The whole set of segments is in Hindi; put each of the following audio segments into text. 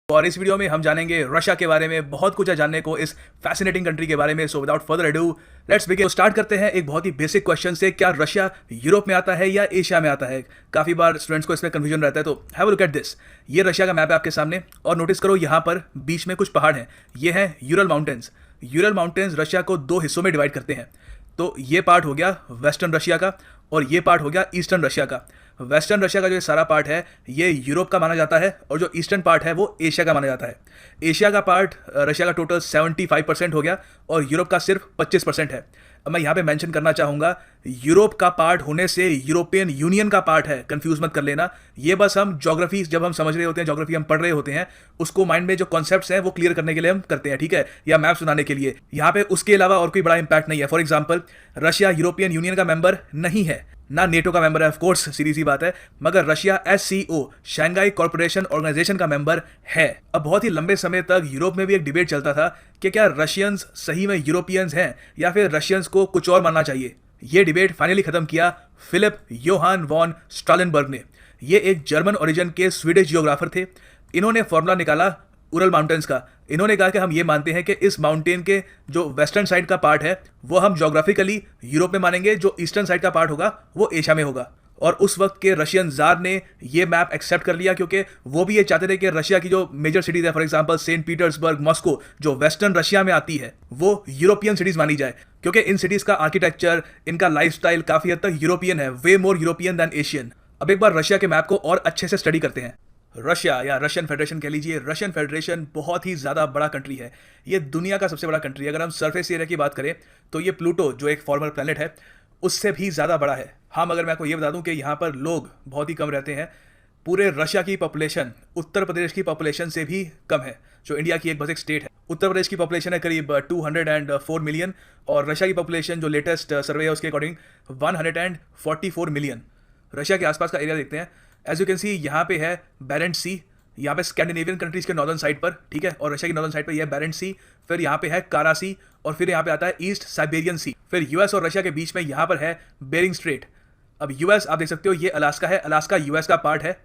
और इस वीडियो में हम जानेंगे रशिया के बारे में। बहुत कुछ है जानने को इस फैसिनेटिंग कंट्री के बारे में। So without further ado let's begin. तो स्टार्ट करते हैं एक बहुत ही बेसिक क्वेश्चन से, क्या रशिया यूरोप में आता है या एशिया में आता है? काफ़ी बार स्टूडेंट्स को इसमें कन्फ्यूजन रहता है, तो have a look at this. ये रशिया का मैप है आपके सामने और नोटिस करो यहाँ पर बीच में कुछ पहाड़ हैं। ये हैं Ural mountains. Ural mountains Russia को दो हिस्सों में डिवाइड करते हैं। तो ये पार्ट हो गया वेस्टर्न रशिया का और ये पार्ट हो गया ईस्टर्न रशिया का। वेस्टर्न रशिया का जो ये सारा पार्ट है ये यूरोप का माना जाता है और जो ईस्टर्न पार्ट है वो एशिया का माना जाता है। एशिया का पार्ट रशिया का टोटल 75% हो गया और यूरोप का सिर्फ 25% है। अब मैं यहाँ पे मेंशन करना चाहूँगा, यूरोप का पार्ट होने से यूरोपियन यूनियन का पार्ट है, कंफ्यूज मत कर लेना। ये बस हम ज्योग्राफी जब हम समझ रहे होते हैं, ज्योग्राफी हम पढ़ रहे होते हैं, उसको माइंड में जो कॉन्सेप्ट्स हैं वो क्लियर करने के लिए हम करते हैं, ठीक है, या मैप्स बनाने के लिए। यहाँ पे उसके अलावा और कोई बड़ा इंपैक्ट नहीं है। For example, Russia European union का मेंबर नहीं है, ना नेटो का मेंबर है, ऑफ कोर्स सीधी सी बात है, मगर Russia SCO Shanghai corporation organisation का मेंबर है। अब बहुत ही लंबे समय तक यूरोप में भी एक डिबेट चलता था कि क्या रशियंस सही में यूरोपियंस हैं या फिर रशियंस को कुछ और मानना चाहिए। ये डिबेट फाइनली खत्म किया फिलिप योहान वॉन स्टालिनबर्ग ने। ये एक जर्मन ओरिजिन के स्वीडिश जियोग्राफर थे। इन्होंने फॉर्मूला निकाला उरल माउंटेन्स का। इन्होंने कहा कि हम ये मानते हैं कि इस माउंटेन के जो वेस्टर्न साइड का पार्ट है वो हम ज्योग्राफिकली यूरोप में मानेंगे, जो ईस्टर्न साइड का पार्ट होगा वो एशिया में होगा। और उस वक्त के रशियन जार ने ये मैप एक्सेप्ट कर लिया क्योंकि वो भी ये चाहते थे कि रशिया की जो मेजर सिटीज है, for example Saint Petersburg, Moscow, जो वेस्टर्न रशिया में आती है, वो यूरोपियन सिटीज मानी जाए क्योंकि इन सिटीज का आर्किटेक्चर, इनका लाइफस्टाइल काफी हद तक यूरोपियन है, way more European than Asian. अब एक बार रशिया के मैप को और अच्छे से स्टडी करते हैं। रशिया या रशियन फेडरेशन कह लीजिए, रशियन फेडरेशन बहुत ही ज़्यादा बड़ा कंट्री है। ये दुनिया का सबसे बड़ा कंट्री है। अगर हम सरफेस एरिया की बात करें तो ये प्लूटो जो एक फॉर्मर प्लैनेट है उससे भी ज़्यादा बड़ा है। हाँ, मगर मैं आपको ये बता दूं कि यहाँ पर लोग बहुत ही कम रहते हैं। पूरे रशिया की पॉपुलेशन उत्तर प्रदेश की पॉपुलेशन से भी कम है, जो इंडिया की एक बस एक स्टेट है। उत्तर प्रदेश की पॉपुलेशन है करीब 204 मिलियन और रशिया की पॉपुलेशन जो लेटेस्ट सर्वे है उसके अकॉर्डिंग 144 मिलियन। रशिया के आसपास का एरिया देखते हैं। एज यू कैन सी यहाँ पे है बैरेंट सी, यहाँ पे स्कैंडिनेवियन कंट्रीज के नॉर्दर्न साइड पर, ठीक है, और रशिया की नॉर्दर्न साइड पर यह है बैरेंट सी, फिर यहाँ पे है कारा सी और फिर यहाँ पे आता है ईस्ट साइबेरियन सी। फिर यूएस और रशिया के बीच में यहाँ पर है बेरिंग स्ट्रेट। अब यूएस आप देख सकते हो, ये अलास्का है, अलास्का यूएस का पार्ट है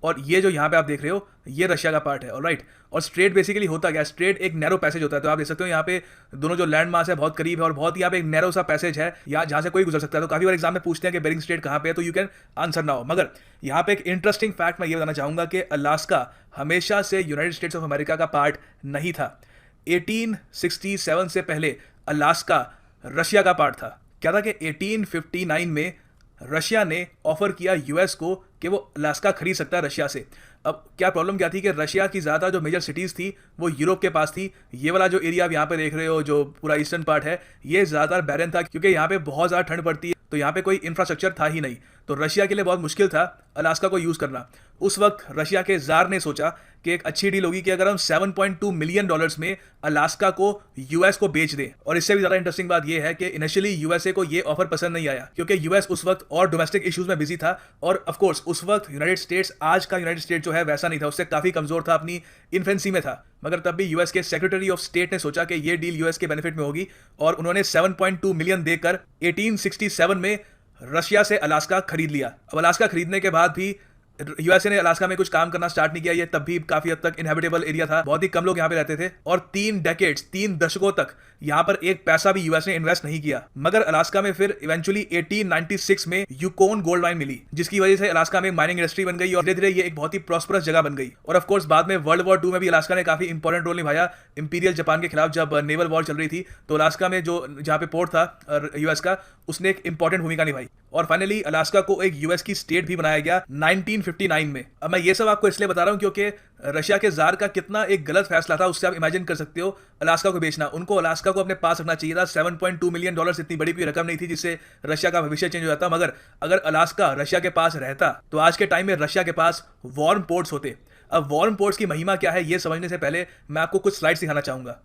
और ये जो यहाँ पे आप देख रहे हो ये रशिया का पार्ट है, ऑलराइट। और स्ट्रेट बेसिकली होता क्या है, स्ट्रेट एक नैरो पैसेज होता है। तो आप देख सकते हो यहाँ पे दोनों जो लैंड मास है बहुत करीब है और बहुत यहाँ पे एक नैरो सा पैसेज है या जहाँ से कोई गुजर सकता है। तो काफी बार एग्जाम में पूछते हैं कि बेरिंग स्ट्रेट कहाँ पे है, तो यू कैन आंसर नाउ। मगर यहाँ पे एक इंटरेस्टिंग फैक्ट मैं ये बताना चाहूंगा कि अलास्का हमेशा से यूनाइटेड स्टेट्स ऑफ अमेरिका का पार्ट नहीं था। 1867 से पहले अलास्का रशिया का पार्ट था। क्या था कि 1859 में रशिया ने ऑफर किया यूएस को कि वो अलास्का खरीद सकता है रशिया से। अब क्या प्रॉब्लम क्या थी कि रशिया की ज़्यादा जो मेजर सिटीज़ थी वो यूरोप के पास थी। ये वाला जो एरिया आप यहाँ पे देख रहे हो जो पूरा ईस्टर्न पार्ट है ये ज़्यादातर बैरन था क्योंकि यहाँ पे बहुत ज़्यादा ठंड पड़ती है, तो यहाँ पे कोई इंफ्रास्ट्रक्चर था ही नहीं। तो रशिया के लिए बहुत मुश्किल था अलास्का को यूज़ करना। उस वक्त रशिया के जार ने सोचा कि एक अच्छी डील होगी कि अगर हम $7.2 मिलियन में अलास्का को यूएस को बेच दें। और इससे भी ज़्यादा इंटरेस्टिंग बात यह है कि इनिशियली यूएसए को ये ऑफर पसंद नहीं आया क्योंकि यूएस उस वक्त और डोमेस्टिक इश्यूज में बिजी था और ऑफकोर्स उस वक्त यूनाइटेड स्टेट्स, आज का यूनाइटेड स्टेट जो है वैसा नहीं था, उससे काफ़ी कमज़ोर था, अपनी इन्फेंसी में था। मगर तब भी यूएस के सेक्रेटरी ऑफ स्टेट ने सोचा कि ये डील यूएस के बेनिफिट में होगी और उन्होंने 7.2 मिलियन देकर 1867 में रशिया से अलास्का खरीद लिया। अब अलास्का खरीदने के बाद भी यूएसए ने अलास्का में कुछ काम करना स्टार्ट नहीं किया। ये तब भी काफी हद तक इनहेबिटेबल एरिया था, बहुत ही कम लोग यहाँ पे रहते थे और 3 दशकों तक यहाँ पर एक पैसा भी यूएस ने इन्वेस्ट नहीं किया। मगर अलास्का में फिर इवेंचुअली 1896 में यूकोन गोल्ड माइन मिली, जिसकी वजह से अलास्का में माइनिंग इंडस्ट्री बन गई और धीरे धीरे ये एक बहुत ही प्रॉस्परस जगह बन गई। और ऑफकोर्स बाद में वर्ल्ड वॉर 2 में भी अलास्का ने काफी इंपॉर्टेंट रोल निभाया। इंपीरियल जापान के खिलाफ जब नेवल वॉर चल रही थी तो अलास्का में जो जहाँ पे पोर्ट था यूएस का, उसने एक इंपॉर्टेंट भूमिका निभाई। और फाइनली अलास्का को एक यूएस की स्टेट भी बनाया गया 1959 में। अब मैं ये सब आपको इसलिए बता रहा हूँ क्योंकि रशिया के जार का कितना एक गलत फैसला था, उससे आप इमेजिन कर सकते हो अलास्का को बेचना। उनको अलास्का को अपने पास रखना चाहिए था। 7.2 मिलियन डॉलर इतनी बड़ी कोई रकम नहीं थी जिससे रशिया का भविष्य चेंज हो जाता। मगर अगर अलास्का रशिया के पास रहता तो आज के टाइम में रशिया के पास वार्म पोर्ट्स होते। अब वार्म पोर्ट्स की महिमा क्या है ये समझने से पहले मैं आपको कुछ स्लाइड्स दिखाना चाहूंगा।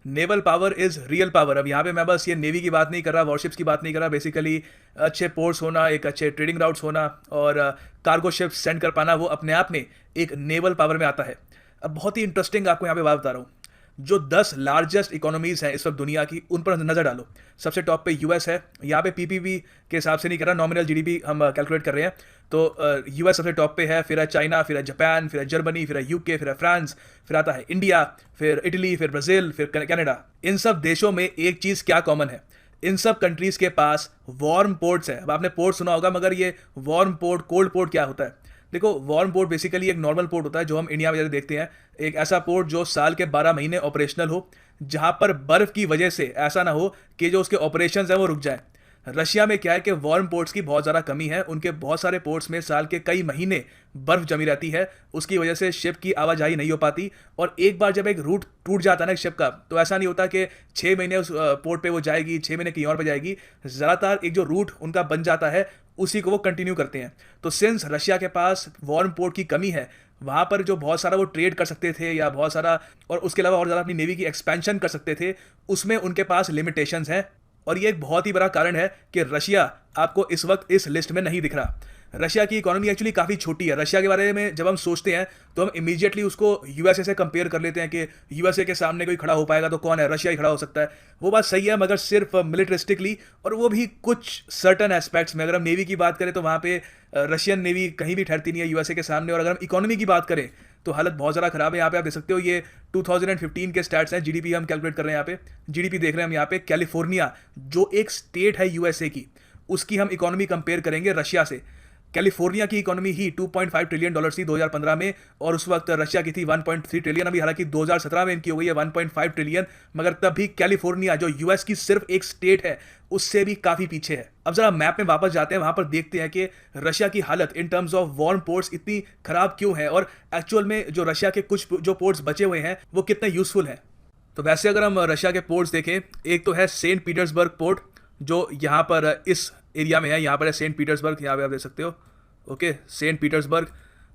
Naval power is real power. अब यहाँ पे मैं बस ये नेवी की बात नहीं कर रहा, वॉरशिप्स की बात नहीं कर रहा, बेसिकली अच्छे पोर्ट्स होना, एक अच्छे ट्रेडिंग राउट्स होना और कार्गो शिप्स सेंड कर पाना, वो अपने आप में एक नेवल पावर में आता है। अब बहुत ही इंटरेस्टिंग आपको यहाँ पे बात बता रहा हूँ। जो 10 लार्जेस्ट इकोनॉमीज हैं इस वक्त दुनिया की, उन पर नजर डालो। सबसे टॉप पे यूएस है। यहाँ पे पीपीपी के हिसाब से नहीं कर रहा, नॉमिनल जीडीपी हम कैलकुलेट कर रहे हैं। तो यूएस सबसे टॉप पे है, फिर है चाइना, फिर है जापान, फिर है जर्मनी, फिर है यूके, फिर है फ्रांस, फिर आता है इंडिया, फिर इटली, फिर ब्राजील, फिर कनाडा। इन सब देशों में एक चीज क्या कॉमन है, इन सब कंट्रीज के पास वार्म पोर्ट्स है। अब आपने पोर्ट सुना होगा, मगर ये वार्म पोर्ट, कोल्ड पोर्ट क्या होता है? देखो, वार्म पोर्ट बेसिकली एक नॉर्मल पोर्ट होता है जो हम इंडिया में ज़्यादा देखते हैं। एक ऐसा पोर्ट जो साल के 12 महीने ऑपरेशनल हो, जहां पर बर्फ की वजह से ऐसा ना हो कि जो उसके ऑपरेशन है वो रुक जाए। रशिया में क्या है कि वार्म पोर्ट्स की बहुत ज़्यादा कमी है। उनके बहुत सारे पोर्ट्स में साल के कई महीने बर्फ जमी रहती है, उसकी वजह से शिप की आवाजाही नहीं हो पाती। और एक बार जब एक रूट टूट जाता है ना शिप का, तो ऐसा नहीं होता कि 6 महीने उस पोर्ट पे वो जाएगी, 6 महीने कहीं और पे जाएगी। ज़्यादातर एक जो रूट उनका बन जाता है, उसी को वो कंटिन्यू करते हैं। तो सिंस रशिया के पास वार्म पोर्ट की कमी है, वहाँ पर जो बहुत सारा वो ट्रेड कर सकते थे या बहुत सारा, और उसके अलावा और ज़्यादा अपनी नेवी की एक्सपेंशन कर सकते थे, उसमें उनके पास लिमिटेशंस हैं। और ये एक बहुत ही बड़ा कारण है कि रशिया आपको इस वक्त इस लिस्ट में नहीं दिख रहा। रशिया की इकोनॉमी एक्चुअली काफ़ी छोटी है। रशिया के बारे में जब हम सोचते हैं तो हम इमीडिएटली उसको यूएसए से कंपेयर कर लेते हैं कि यूएसए के सामने कोई खड़ा हो पाएगा तो कौन है, रशिया ही खड़ा हो सकता है। वो बात सही है, मगर सिर्फ मिलिटरिस्टिकली, और वो भी कुछ सर्टन एस्पेक्ट्स में। अगर हम नेवी की बात करें तो वहाँ पे रशियन नेवी कहीं भी ठहरती नहीं है यूएसए के सामने। और अगर हम इकोनॉमी की बात करें तो हालत बहुत ज़्यादा खराब है। यहाँ पे आप देख सकते हो, ये 2015 के स्टैट्स हैं। जीडीपी हम कैलकुलेट कर रहे हैं यहाँ पे, जीडीपी देख रहे हैं हम यहाँ पे। कैलिफोर्निया जो एक स्टेट है यूएसए की, उसकी हम इकोनॉमी कंपेयर करेंगे रशिया से। कैलिफोर्निया की इकोनॉमी ही $2.5 ट्रिलियन थी 2015 में, और उस वक्त रशिया की थी 1.3 ट्रिलियन। अभी हालांकि 2017 में इनकी हो गई है 1.5 ट्रिलियन, मगर तब भी कैलिफोर्निया जो यूएस की सिर्फ एक स्टेट है, उससे भी काफ़ी पीछे है। अब जरा मैप में वापस जाते हैं, वहां पर देखते हैं कि रशिया की हालत in terms of warm ports इतनी खराब क्यों है, और एक्चुअल में जो रशिया के कुछ जो पोर्ट्स बचे हुए हैं वो कितने यूजफुल हैं। तो वैसे अगर हम रशिया के पोर्ट्स देखें, एक तो है सेंट पीटर्सबर्ग पोर्ट, जो यहाँ पर इस एरिया में है। यहाँ पर है सेंट पीटर्सबर्ग, यहाँ पे आप देख सकते हो, ओके, सेंट पीटर्सबर्ग।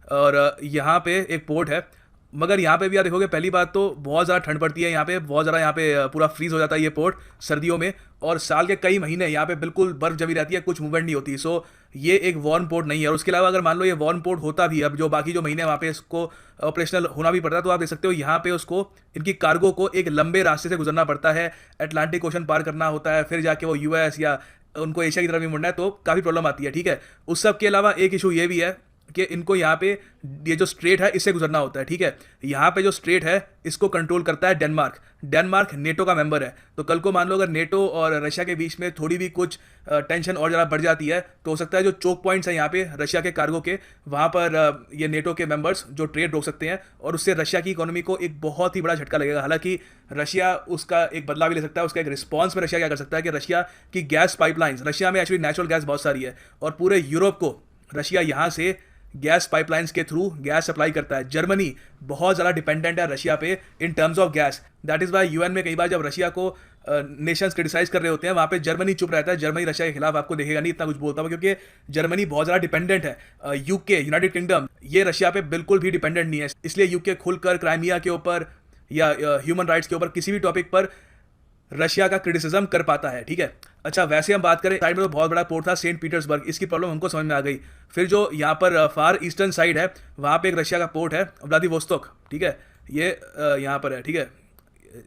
और यहाँ पे एक पोर्ट है, मगर यहाँ पे भी आप देखोगे, पहली बात तो बहुत ज़्यादा ठंड पड़ती है यहाँ पे, बहुत ज़्यादा। यहाँ पे पूरा फ्रीज हो जाता है ये पोर्ट सर्दियों में, और साल के कई महीने यहाँ पे बिल्कुल बर्फ जमी रहती है, कुछ मूवमेंट नहीं होती। सो ये एक वार्म पोर्ट नहीं है। और उसके अलावा अगर मान लो ये वार्म पोर्ट होता भी, अब जो बाकी जो महीने वहाँ पे इसको ऑपरेशनल होना भी पड़ता है, तो आप देख सकते हो यहाँ पे उसको, इनकी कार्गो को एक लंबे रास्ते से गुजरना पड़ता है, अटलांटिक ओशन पार करना होता है, फिर जाके वो यूएस या उनको एशिया की तरफ भी मुड़ना है, तो काफ़ी प्रॉब्लम आती है। ठीक है, उस सब के अलावा एक इशू ये भी है कि इनको यहाँ पे ये जो स्ट्रेट है इससे गुजरना होता है। ठीक है, यहाँ पे जो स्ट्रेट है इसको कंट्रोल करता है डेनमार्क। डेनमार्क नेटो का मेंबर है, तो कल को मान लो अगर नेटो और रशिया के बीच में थोड़ी भी कुछ टेंशन और ज़्यादा बढ़ जाती है, तो हो सकता है जो चोक पॉइंट्स हैं यहाँ पे रशिया के कार्गो के, वहाँ पर ये नेटो के मेंबर्स जो ट्रेड रोक सकते हैं, और उससे रशिया की इकोनॉमी को एक बहुत ही बड़ा झटका लगेगा। हालांकि रशिया उसका एक बदला भी ले सकता है, उसका एक रिस्पॉन्स में रशिया क्या कर सकता है कि रशिया की गैस पाइपलाइंस, रशिया में एक्चुअली नेचुरल गैस बहुत सारी है, और पूरे यूरोप को रशिया यहाँ से गैस पाइपलाइंस के थ्रू गैस सप्लाई करता है। जर्मनी बहुत ज़्यादा डिपेंडेंट है रशिया पे in terms of gas. That is why UN में कई बार जब रशिया को नेशंस क्रिटिसाइज कर रहे होते हैं, वहाँ पे जर्मनी चुप रहता है। जर्मनी रशिया के खिलाफ आपको देखेगा नहीं इतना कुछ बोलता हुआ, क्योंकि जर्मनी बहुत ज़्यादा डिपेंडेंट है। यूके, यूनाइटेड किंगडम, ये रशिया पे बिल्कुल भी डिपेंडेंट नहीं है। इसलिए यूके खुलकर क्राइमिया के ऊपर या ह्यूमन राइट्स के ऊपर किसी भी टॉपिक पर रशिया का क्रिटिसिज्म कर पाता है। ठीक है, अच्छा, वैसे हम बात करें, साइड में तो बहुत बड़ा पोर्ट था सेंट पीटर्सबर्ग, इसकी प्रॉब्लम हमको समझ में आ गई। फिर जो यहाँ पर फार ईस्टर्न साइड है, वहाँ पे एक रशिया का पोर्ट है व्लादिवोस्तोक। ठीक है, ये यहाँ पर है। ठीक है,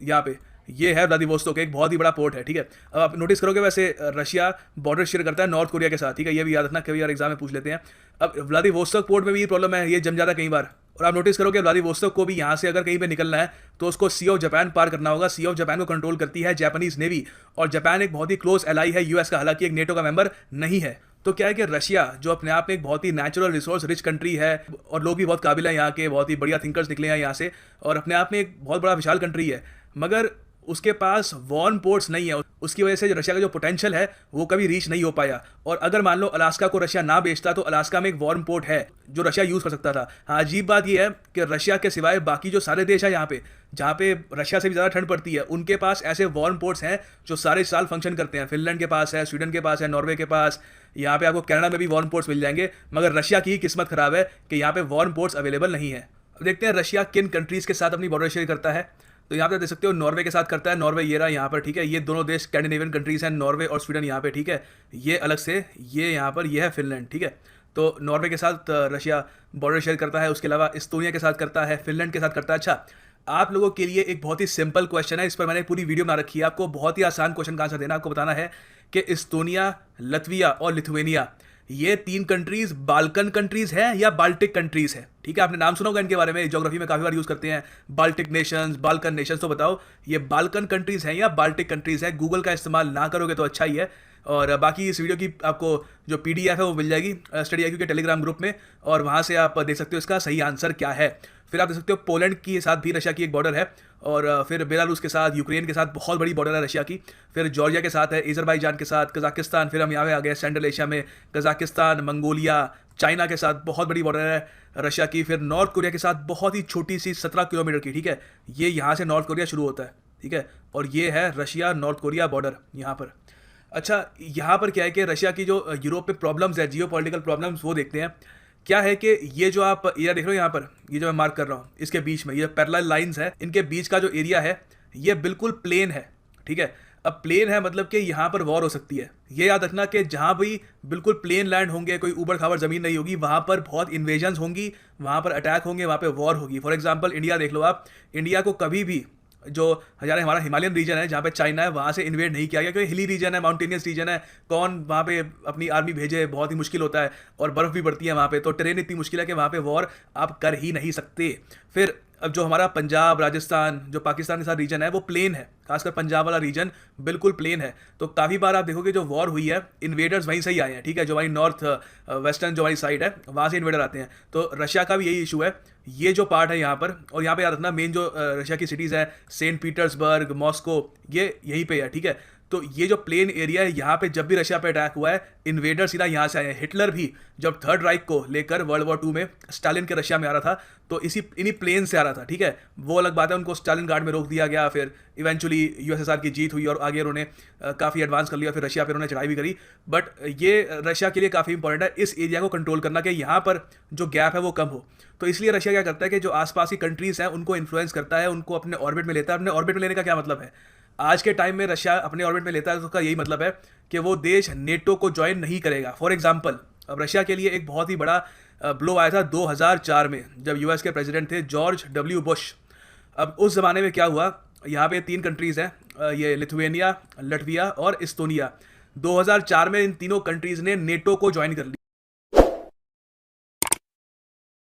यहाँ पे ये है व्लादिवोस्तोक, एक बहुत ही बड़ा पोर्ट है। ठीक है, अब आप नोटिस करोगे वैसे रशिया बॉर्डर शेयर करता है नॉर्थ कोरिया के साथ। ठीक है, ये भी याद रखना, कभी यार एग्जाम में पूछ लेते हैं। अब व्लादिवोस्तोक पोर्ट में भी ये प्रॉब्लम है, ये जम जाता है कई बार। और आप नोटिस करोगे व्लादिवोस्तोक को भी यहाँ से अगर कहीं पे निकलना है तो उसको सी ऑफ जापान पार करना होगा। सी ऑफ जापान को कंट्रोल करती है जापानीज नेवी, और जापान एक बहुत ही क्लोज एलाई है यूएस का, हालांकि एक नेटो का मेंबर नहीं है। तो क्या है कि रशिया जो अपने आप में एक बहुत ही नेचुरल रिसोर्स रिच कंट्री है, और लोग भी बहुत काबिल हैं यहाँ के, बहुत ही बढ़िया थिंकर्स निकले हैं यहाँ से, और अपने आप में एक बहुत बड़ा विशाल कंट्री है, मगर उसके पास वार्म पोर्ट्स नहीं है। उसकी वजह से जो रशिया का जो पोटेंशियल है वो कभी रीच नहीं हो पाया। और अगर मान लो अलास्का को रशिया ना बेचता, तो अलास्का में एक वार्म पोर्ट है जो रशिया यूज़ कर सकता था। हाँ, अजीब बात यह है कि रशिया के सिवाय बाकी जो सारे देश हैं यहाँ पे, जहाँ पे रशिया से भी ज़्यादा ठंड पड़ती है, उनके पास ऐसे वार्म पोर्ट्स हैं जो सारे साल फंक्शन करते हैं। फिनलैंड के पास है, स्वीडन के पास है, नॉर्वे के पास, यहाँ पे आपको कनाडा में भी वार्म पोर्ट्स मिल जाएंगे, मगर रशिया की ही किस्मत खराब है कि यहाँ पे वार्म पोर्ट्स अवेलेबल नहीं है। अब देखते हैं रशिया किन कंट्रीज़ के साथ अपनी बॉर्डर शेयर करता है। तो यहाँ पे देख सकते हो नॉर्वे के साथ करता है, नॉर्वे ये रहा यहाँ पर। ठीक है, ये दोनों देश स्कैंडिनेवियन कंट्रीज हैं, नॉर्वे और स्वीडन यहाँ पे। ठीक है, ये अलग से, ये यहाँ पर, ये है फिनलैंड। ठीक है, तो नॉर्वे के साथ रशिया बॉर्डर शेयर करता है। उसके अलावा इस्तोनिया के साथ करता है, फिनलैंड के साथ करता है। अच्छा, आप लोगों के लिए एक बहुत ही सिंपल क्वेश्चन है, इस पर मैंने पूरी वीडियो बना रखी है। आपको बहुत ही आसान क्वेश्चन का आंसर देना, आपको बताना है कि इस्टोनिया, लत्विया और लिथुवेनिया ये 3 कंट्रीज बाल्कन कंट्रीज हैं या बाल्टिक कंट्रीज हैं। ठीक है, आपने नाम सुना होगा इनके बारे में, ज्योग्राफी में काफी बार यूज करते हैं, बाल्टिक नेशंस, बाल्कन नेशंस। तो बताओ ये बाल्कन कंट्रीज हैं या बाल्टिक कंट्रीज हैं। गूगल का इस्तेमाल ना करोगे तो अच्छा ही है। और बाकी इस वीडियो की आपको जो पीडीएफ है वो मिल जाएगी स्टडी आईक्यू के टेलीग्राम ग्रुप में, और वहाँ से आप देख सकते हो इसका सही आंसर क्या है। फिर आप देख सकते हो पोलैंड के साथ भी रशिया की एक बॉर्डर है, और फिर बेलारूस के साथ, यूक्रेन के साथ बहुत बड़ी बॉर्डर है रशिया की। फिर जॉर्जिया के साथ है, अजरबैजान के साथ, कजाकिस्तान। फिर हम यहाँ पे आ गए सेंट्रल एशिया में, कजाकिस्तान, मंगोलिया, चाइना के साथ बहुत बड़ी बॉर्डर है रशिया की। फिर नॉर्थ कोरिया के साथ बहुत ही छोटी सी 17 किलोमीटर की, ठीक है, ये यहाँ से नॉर्थ कोरिया शुरू होता है, ठीक है, और ये है रशिया नॉर्थ कोरिया बॉर्डर यहाँ पर। अच्छा, यहाँ पर क्या है कि रशिया की जो यूरोप में प्रॉब्लम्स है, जियो पॉलिटिकल प्रॉब्लम्स, वो देखते हैं। क्या है कि ये जो आप एरिया देख रहे हो यहाँ पर, ये जो मैं मार्क कर रहा हूँ, इसके बीच में ये पैरेलल लाइंस है, इनके बीच का जो एरिया है ये बिल्कुल प्लेन है, ठीक है। अब प्लेन है मतलब कि यहाँ पर वॉर हो सकती है। ये याद रखना कि जहाँ भी बिल्कुल प्लेन लैंड होंगे, कोई ऊबड़ खाबड़ ज़मीन नहीं होगी, वहाँ पर बहुत इन्वेजन्स होंगी, वहाँ पर अटैक होंगे, वहाँ पर वॉर होगी। फॉर एग्जाम्पल इंडिया देख लो आप, इंडिया को कभी भी जो हमारा हिमालयन रीजन है जहाँ पे चाइना है, वहाँ से इन्वेड नहीं किया गया, क्योंकि हिली रीजन है, माउंटेनियस रीजन है। कौन वहाँ पे अपनी आर्मी भेजे, बहुत ही मुश्किल होता है, और बर्फ़ भी पड़ती है वहाँ पे, तो ट्रेन इतनी मुश्किल है कि वहाँ पे वॉर आप कर ही नहीं सकते। फिर अब जो हमारा पंजाब, राजस्थान, जो पाकिस्तान के साथ रीजन है, वो प्लेन है, खासकर पंजाब वाला रीजन बिल्कुल प्लेन है। तो काफ़ी बार आप देखोगे जो वॉर हुई है, इन्वेडर्स वहीं से ही आए हैं, ठीक है, जो हमारी नॉर्थ वेस्टर्न जो हमारी साइड है, वहाँ से इन्वेडर आते हैं। तो रशिया का भी यही इशू है, ये जो पार्ट है यहाँ पर। और यहाँ पे याद रखना, मेन जो रशिया की सिटीज़ है, सेंट पीटर्सबर्ग, मॉस्को, ये यहीं पे है, ठीक है। तो ये जो प्लेन एरिया है, यहाँ पे जब भी रशिया पे अटैक हुआ है, इन्वेडर सीधा यहाँ से आए हैं। हिटलर भी जब थर्ड राइक को लेकर वर्ल्ड वॉर 2 में स्टालिन के रशिया में आ रहा था, तो इन्हीं प्लेन से आ रहा था, ठीक है। वो अलग बात है, उनको स्टालिन गार्ड में रोक दिया गया, फिर इवेंचुअली यूएसएसआर की जीत हुई और आगे उन्होंने काफ़ी एडवांस कर लिया, फिर रशिया पर उन्होंने चढ़ाई भी करी। बट ये रशिया के लिए काफ़ी इंपॉर्टेंट है इस एरिया को कंट्रोल करना, कि यहाँ पर जो गैप है वो कम हो। तो इसलिए रशिया क्या करता है कि जो आसपास की कंट्रीज़ हैं उनको इन्फ्लुएंस करता है, उनको अपने ऑर्बिट में लेता है। अपने ऑर्बिट में लेने का क्या मतलब है? आज के टाइम में रशिया अपने ऑर्बिट में लेता है तो उसका यही मतलब है कि वो देश नेटो को ज्वाइन नहीं करेगा। फॉर एग्जांपल, अब रशिया के लिए एक बहुत ही बड़ा ब्लो आया था 2004 में, जब यूएस के प्रेसिडेंट थे जॉर्ज डब्ल्यू बुश। अब उस ज़माने में क्या हुआ, यहाँ पे 3 कंट्रीज़ हैं, ये लिथुवेनिया, लटविया और इस्टोनिया। 2004 में इन तीनों कंट्रीज़ ने नेटो को ज्वाइन कर लिया।